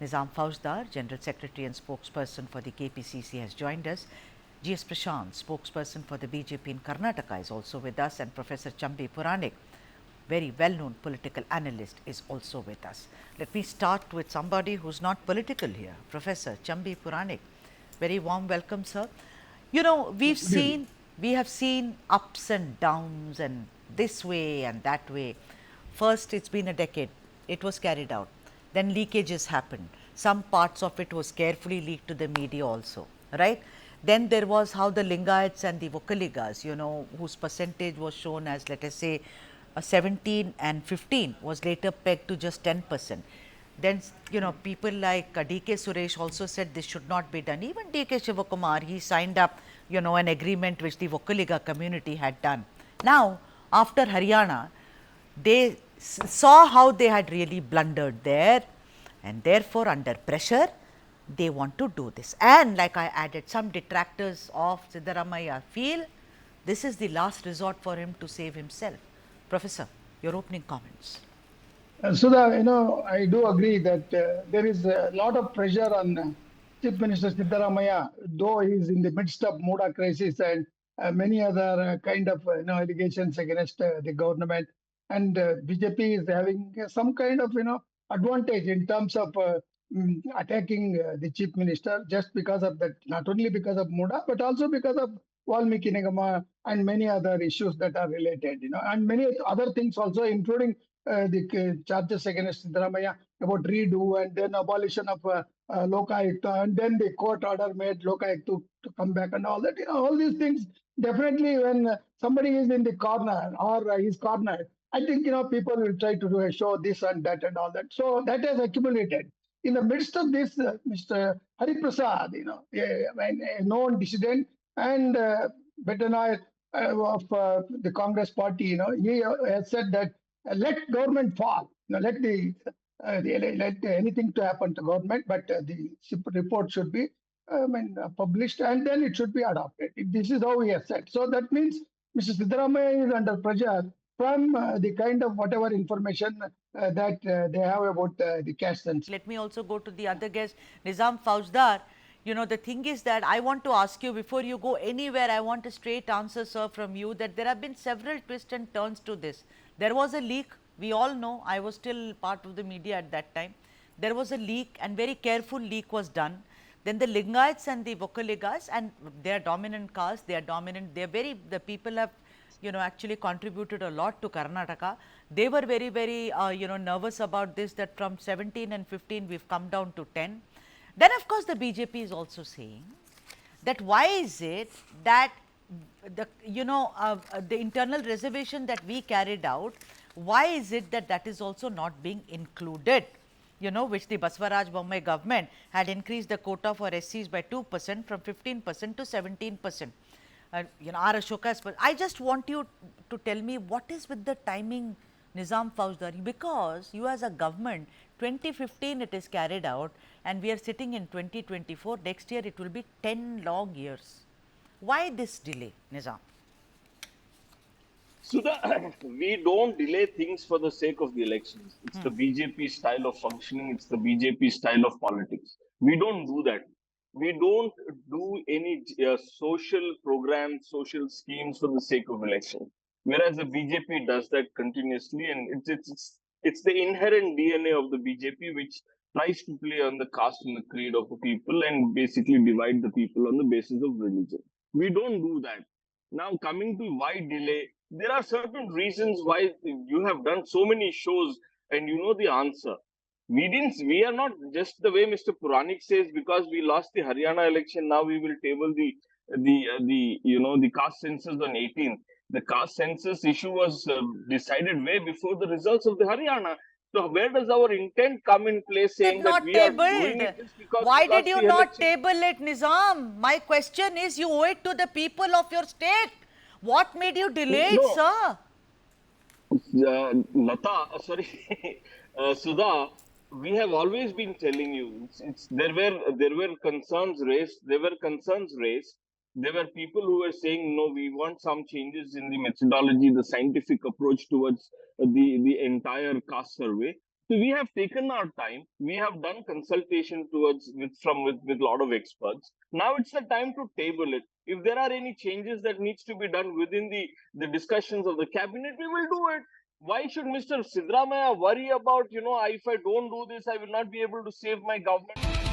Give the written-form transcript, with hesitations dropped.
Nizam Fauzdar, General Secretary and spokesperson for the KPCC, has joined us. GS Prashant, spokesperson for the BJP in Karnataka, is also with us, and Professor Chambi Puranik, very well known political analyst, is also with us. Let me start with somebody who's not political here, Professor Chambi Puranik. Very warm welcome, sir. You know, Good evening. we have seen ups and downs and this way and that way. First, it's been a decade, it was carried out. Then leakages happened. Some parts of it was carefully leaked to the media also, right? Then there was how the Lingayats and the Vokaligas, you know, whose percentage was shown as, let us say, 17 and 15 was later pegged to just 10%. Then, you know, people like DK Suresh also said this should not be done. Even DK Shivakumar, he signed up, you know, an agreement which the Vokaliga community had done. Now, after Haryana, they saw how they had really blundered there, and therefore, under pressure, they want to do this. And like I added, some detractors of Siddaramaiah feel this is the last resort for him to save himself. Professor, your opening comments. Sudha, I do agree that there is a lot of pressure on Chief Minister Siddaramaya, though he is in the midst of Muda crisis and many other kind of allegations against the government, and BJP is having some kind of advantage in terms of attacking the Chief Minister just because of that, not only because of Muda, but also because of Valmiki Nigama and many other issues that are related, and many other things also, including the charges against Siddaramaya about redo and then abolition of Lokayukta, and then the court order made Lokayukta to come back and all that. All these things definitely when somebody is in the corner or is cornered, I think people will try to do a show this and that and all that. So that has accumulated. In the midst of this, Mr. Hari Prasad, a known dissident and veteran of the Congress party, he has said that let government fall. Let let anything to happen to government, but the report should be published and then it should be adopted. This is how he has said. So that means Mr. Siddaramaya is under pressure from the kind of whatever information that they have about the cash census. Let me also go to the other guest, Nizam Fauzdar. You know, the thing is that I want to ask you before you go anywhere, I want a straight answer, sir, from you that there have been several twists and turns to this. There was a leak, we all know, I was still part of the media at that time. There was a leak, and very careful leak was done. Then the Lingayats and the Vokaligas, and they are dominant caste, they are dominant, they are very, the people have actually contributed a lot to Karnataka. They were very, very, nervous about this, that from 17 and 15 we've come down to 10. Then, of course, the BJP is also saying that why is it that the internal reservation that we carried out, why is it that that is also not being included? Which the Baswaraj Bommai government had increased the quota for SCs by 2% from 15% to 17%. R. Ashoka, I just want you to tell me what is with the timing, Nizam Fauzdari, because you as a government, 2015 it is carried out and we are sitting in 2024, next year it will be 10 long years. Why this delay, Nizam? Sudha, we don't delay things for the sake of the elections. It's the BJP style of functioning. It's the BJP style of politics. We don't do that. We don't do any social programs, social schemes for the sake of election. Whereas the BJP does that continuously, and it's the inherent DNA of the BJP, which tries to play on the caste and the creed of the people and basically divide the people on the basis of religion. We don't do that. Now, coming to why delay, there are certain reasons why you have done so many shows and you know the answer. We are not just the way Mr. Puranik says, because we lost the Haryana election, now we will table the caste census on 18th. The caste census issue was decided way before the results of the Haryana. So where does our intent come in place, Did saying that not we are tabled. doing it just because we Why did lost you the not election? table it, Nizam? My question is, you owe it to the people of your state. What made you delay it, No, sir? Sorry, Sudha, we have always been telling you, there were concerns raised. There were concerns raised. There were people who were saying, no, we want some changes in the methodology, the scientific approach towards the entire caste survey. So we have taken our time. We have done consultation towards with lot of experts. Now it's the time to table it. If there are any changes that needs to be done within the discussions of the cabinet, we will do it. Why should Mr. Sidramaya worry about, if I don't do this, I will not be able to save my government?